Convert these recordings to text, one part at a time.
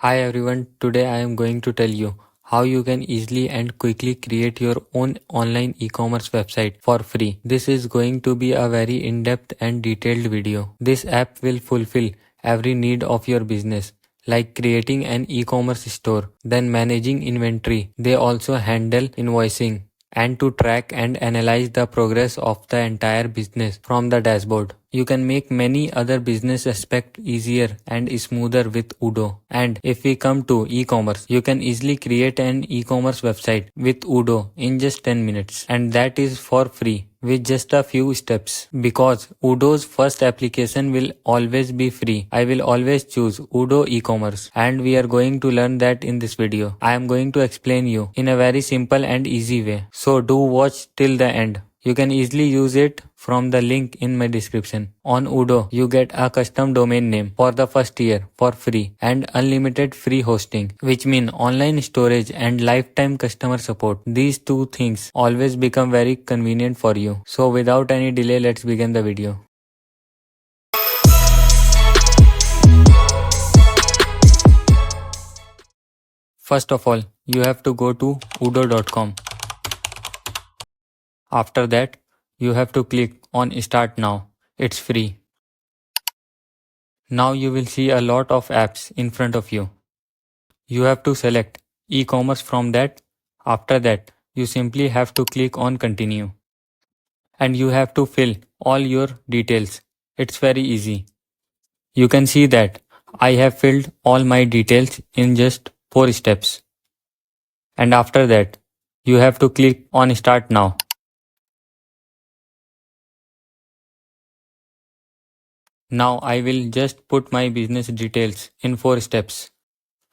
Hi everyone, today I am going to tell you how you can easily and quickly create your own online e-commerce website for free. This is going to be a very in-depth and detailed video. This app will fulfill every need of your business, like creating an e-commerce store, then managing inventory. They also handle invoicing and to track and analyze the progress of the entire business from the dashboard. You can make many other business aspects easier and smoother with Udo. And if we come to e-commerce, you can easily create an e-commerce website with Udo in just 10 minutes, and that is for free with just a few steps. Because Udo's first application will always be free, I will always choose Udo e-commerce, and we are going to learn that in this video. I am going to explain you in a very simple and easy way. So do watch till the end. You can easily use it from the link in my description. On Udo, you get a custom domain name for the first year for free and unlimited free hosting, which mean online storage and lifetime customer support. These two things always become very convenient for you. So without any delay, let's begin the video. First of all, you have to go to udo.com. After that, you have to click on Start Now. It's free. Now you will see a lot of apps in front of you. You have to select e-commerce from that. After that, you simply have to click on Continue. And you have to fill all your details. It's very easy. You can see that I have filled all my details in just 4 steps. And after that, you have to click on Start Now. Now I will just put my business details in 4 steps.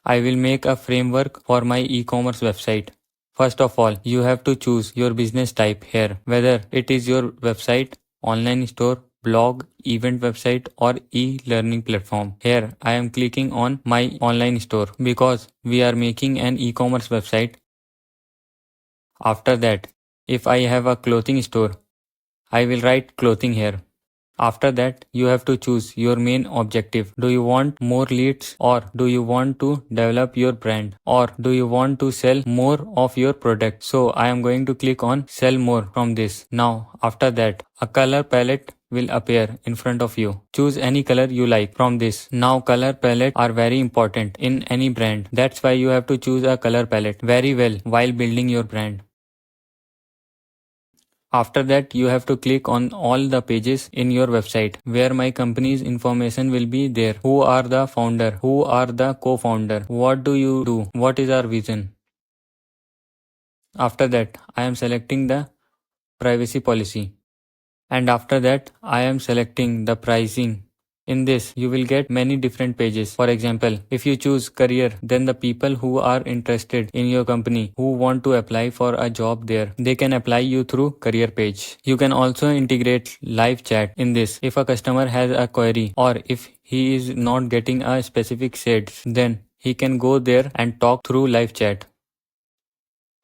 I will make a framework for my e-commerce website. First of all, you have to choose your business type here, whether it is your website, online store, blog, event website or e-learning platform. Here I am clicking on my online store because we are making an e-commerce website. After that, if I have a clothing store, I will write clothing here. After that, you have to choose your main objective. Do you want more leads, or do you want to develop your brand, or do you want to sell more of your product? So I am going to click on sell more from this. Now after that, a color palette will appear in front of you. Choose any color you like from this. Now color palette are very important in any brand. That's why you have to choose a color palette very well while building your brand. After that, you have to click on all the pages in your website where my company's information will be there. Who are the founder? Who are the co-founder? What do you do? What is our vision? After that, I am selecting the privacy policy. And after that, I am selecting the pricing. In this, you will get many different pages. For example, if you choose career, then the people who are interested in your company, who want to apply for a job there, they can apply you through career page. You can also integrate live chat in this. If a customer has a query or if he is not getting a specific shades, then he can go there and talk through live chat.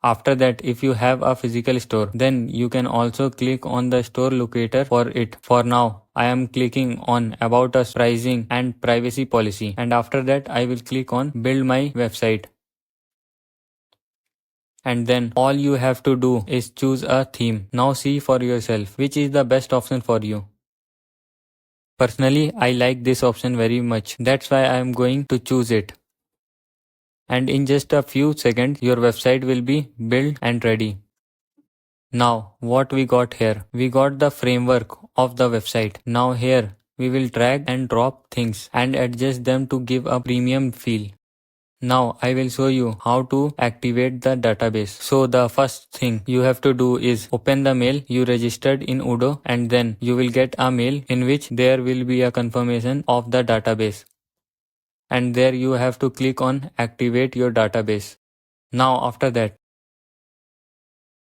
After that, if you have a physical store, then you can also click on the store locator for it. For now, I am clicking on About Us, Pricing and Privacy Policy, and after that I will click on Build My Website. And then all you have to do is choose a theme. Now see for yourself which is the best option for you. Personally, I like this option very much. That's why I am going to choose it. And in just a few seconds, your website will be built and ready. Now what we got here? We got the framework of the website. Now here we will drag and drop things and adjust them to give a premium feel. Now I will show you how to activate the database. So the first thing you have to do is open the mail you registered in Udo, and then you will get a mail in which there will be a confirmation of the database. And there you have to click on activate your database. Now after that,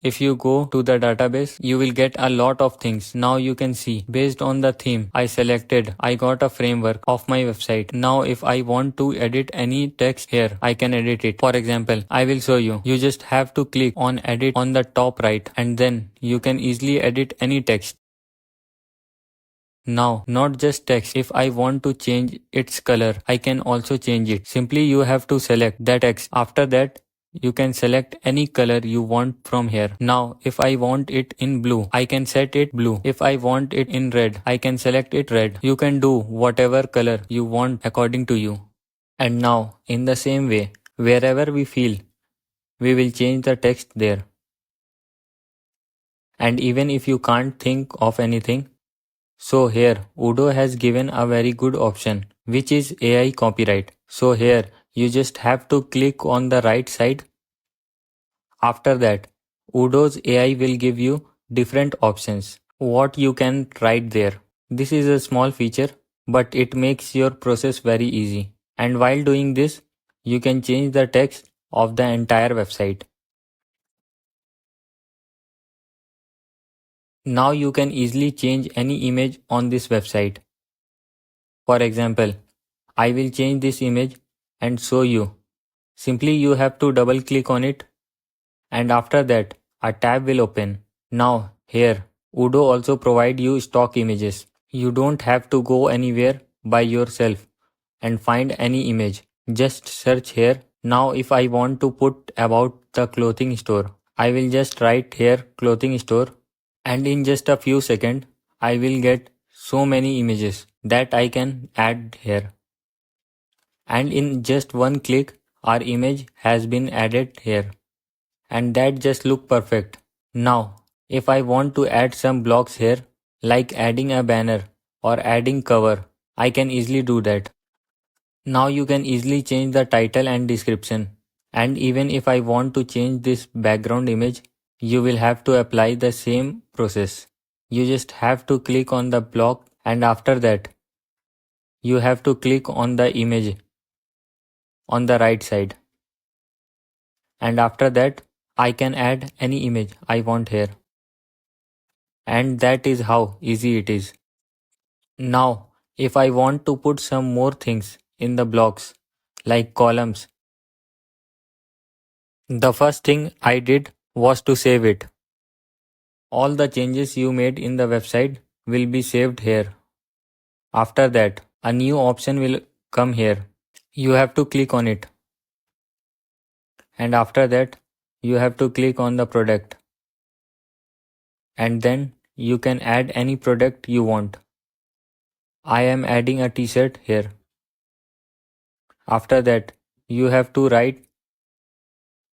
if you go to the database, you will get a lot of things. Now you can see based on the theme I selected, I got a framework of my website. Now if I want to edit any text here, I can edit it. For example, I will show you. You just have to click on edit on the top right, and then you can easily edit any text. Now, not just text. If I want to change its color, I can also change it. Simply you have to select that text. After that, you can select any color you want from here. Now, if I want it in blue, I can set it blue. If I want it in red, I can select it red. You can do whatever color you want according to you. And now, in the same way, wherever we feel, we will change the text there. And even if you can't think of anything, so here Udo has given a very good option, which is AI copyright. So here you just have to click on the right side. After that, Udo's AI will give you different options, what you can write there. This is a small feature, but it makes your process very easy. And while doing this, you can change the text of the entire website. Now you can easily change any image on this website. For example, I will change this image and show you. Simply you have to double click on it, and after that a tab will open. Now here Udo also provide you stock images. You don't have to go anywhere by yourself and find any image. Just search here. Now if I want to put about the clothing store, I will just write here clothing store, and in just a few seconds I will get so many images that I can add here. And in just one click our image has been added here, and that just look perfect. Now if I want to add some blocks here, like adding a banner or adding cover, I can easily do that. Now you can easily change the title and description. And even if I want to change this background image, you will have to apply the same process. You just have to click on the block, and after that you have to click on the image on the right side. And after that I can add any image I want here. And that is how easy it is. Now if I want to put some more things in the blocks, like columns, the first thing I did was to save it. All the changes you made in the website will be saved here. After that, a new option will come here. You have to click on it. And after that, you have to click on the product. And then you can add any product you want. I am adding a t-shirt here. After that, you have to write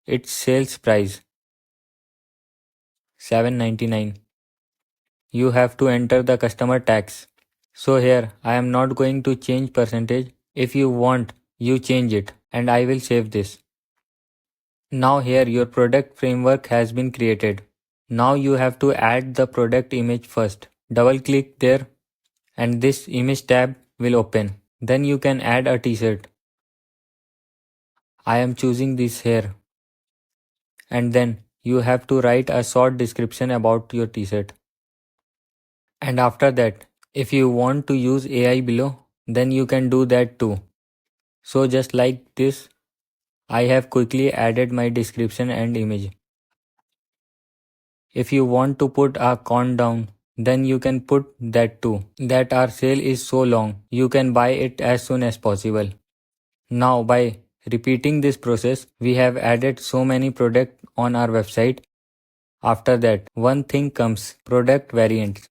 its sales price, $7.99. You have to enter the customer tax. So here I am not going to change percentage. If you want, you change it, and I will save this. Now here your product framework has been created. Now you have to add the product image first. Double click there and this image tab will open. Then you can add a t-shirt. I am choosing this here. And then you have to write a short description about your t-shirt. And after that, if you want to use AI below, then you can do that too. So just like this, I have quickly added my description and image. If you want to put a countdown, then you can put that too. That our sale is so long, you can buy it as soon as possible. Now by repeating this process, we have added so many products on our website. After that, one thing comes, product variants.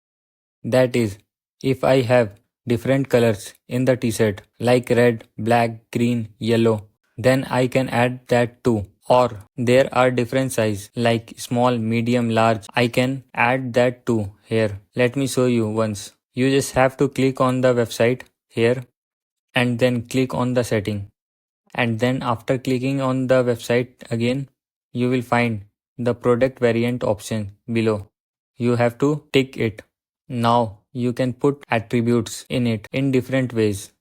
That is, if I have different colors in the t-shirt like red, black, green, yellow, then I can add that too. Or there are different size like small, medium, large. I can add that too here. Let me show you once. You just have to click on the website here and then click on the setting. And then after clicking on the website again, you will find the product variant option below. You have to tick it. Now you can put attributes in it in different ways,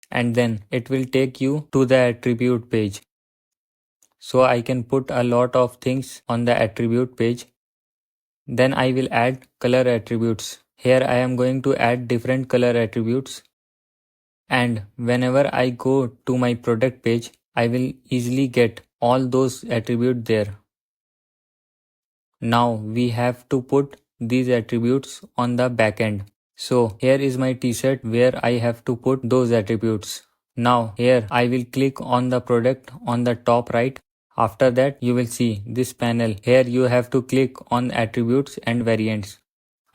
and then it will take you to the attribute page. So I can put a lot of things on the attribute page. Then I will add color attributes. Here I am going to add different color attributes, and whenever I go to my product page, I will easily get all those attributes there. Now we have to put these attributes on the backend. So here is my t-shirt where I have to put those attributes. Now here I will click on the product on the top right. After that you will see this panel. Here you have to click on attributes and variants.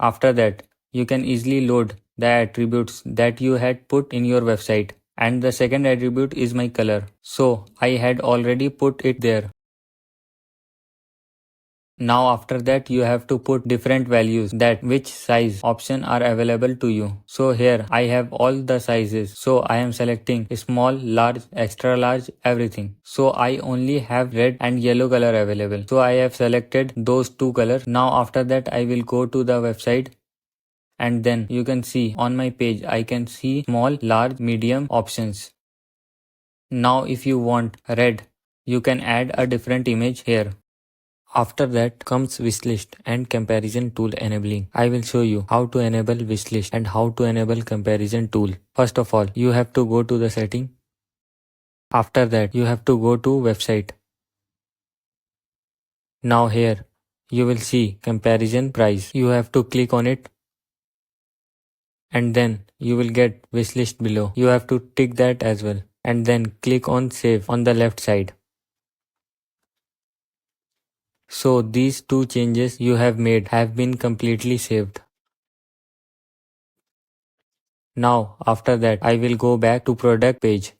After that you can easily load the attributes that you had put in your website. And the second attribute is my color. So I had already put it there. Now after that you have to put different values that which size option are available to you. So here I have all the sizes. So I am selecting small, large, extra large, everything. So I only have red and yellow color available. So I have selected those two colors. Now after that I will go to the website. And then you can see on my page I can see small, large, medium options. Now if you want red, you can add a different image here. After that comes wishlist and comparison tool enabling. I will show you how to enable wishlist and how to enable comparison tool. First of all, you have to go to the setting. After that, you have to go to website. Now here, you will see comparison price. You have to click on it. And then you will get wishlist below. You have to tick that as well. And then click on save on the left side. So these two changes you have made have been completely saved. Now after that I will go back to product page,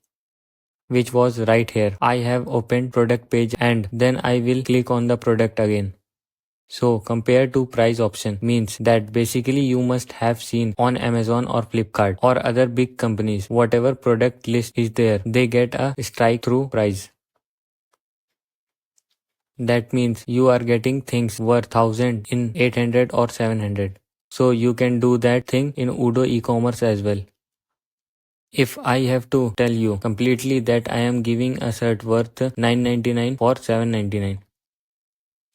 which was right here. I have opened product page and then I will click on the product again. So compare to price option means that basically you must have seen on Amazon or Flipkart or other big companies, whatever product list is there, they get a strike through price. That means you are getting things worth 1000 in 800 or 700. So you can do that thing in Udo e-commerce as well. If I have to tell you completely that I am giving a shirt worth $9.99 for $7.99.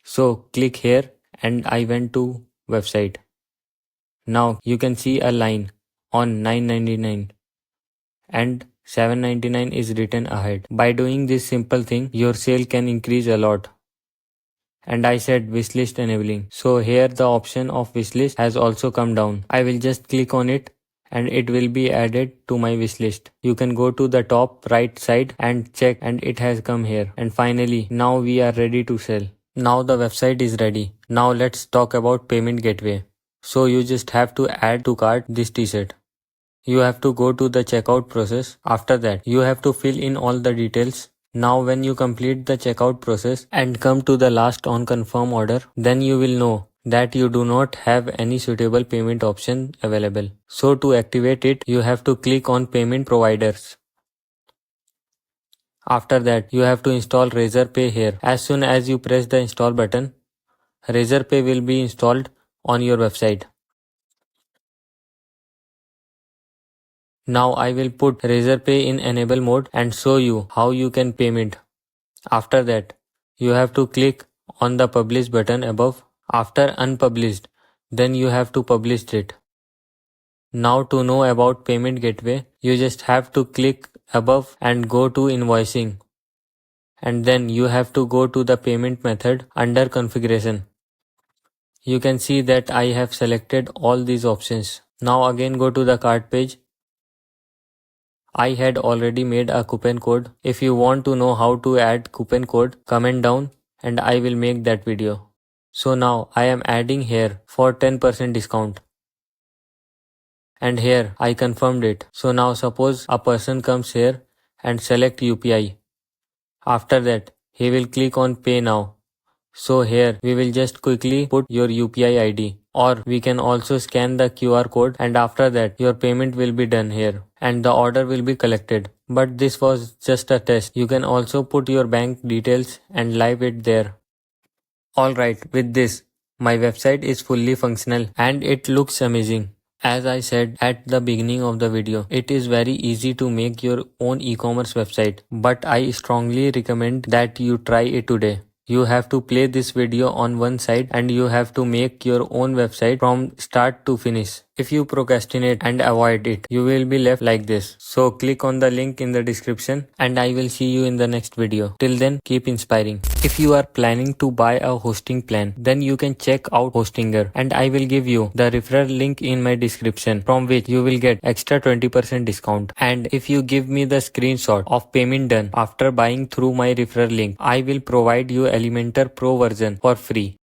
So click here and I went to website. Now you can see a line on $9.99 and $7.99 is written ahead. By doing this simple thing, your sale can increase a lot. And I said wishlist enabling. So here the option of wishlist has also come down. I will just click on it and it will be added to my wishlist. You can go to the top right side and check and it has come here. And finally, now we are ready to sell. Now the website is ready. Now let's talk about payment gateway. So you just have to add to cart this t-shirt. You have to go to the checkout process. After that, you have to fill in all the details. Now when you complete the checkout process and come to the last on confirm order, then you will know that you do not have any suitable payment option available. So to activate it, you have to click on payment providers. After that, you have to install Razorpay here. As soon as you press the install button, Razorpay will be installed on your website. Now I will put Razorpay in enable mode and show you how you can payment. After that, you have to click on the publish button above. After unpublished, then you have to publish it. Now to know about payment gateway, you just have to click above and go to invoicing. And then you have to go to the payment method under configuration. You can see that I have selected all these options. Now again go to the cart page. I had already made a coupon code. If you want to know how to add coupon code, comment down and I will make that video. So now I am adding here for 10% discount. And here I confirmed it. So now suppose a person comes here and select UPI. After that, he will click on pay now. So here we will just quickly put your UPI ID, or we can also scan the QR code and after that your payment will be done here and the order will be collected. But this was just a test. You can also put your bank details and live it there. Alright, with this, my website is fully functional and it looks amazing. As I said at the beginning of the video, it is very easy to make your own e-commerce website, but I strongly recommend that you try it today. You have to play this video on one side and you have to make your own website from start to finish. If you procrastinate and avoid it, you will be left like this. So click on the link in the description and I will see you in the next video. Till then, keep inspiring. If you are planning to buy a hosting plan, then you can check out Hostinger and I will give you the referral link in my description, from which you will get extra 20% discount. And if you give me the screenshot of payment done after buying through my referral link, I will provide you Elementor Pro version for free.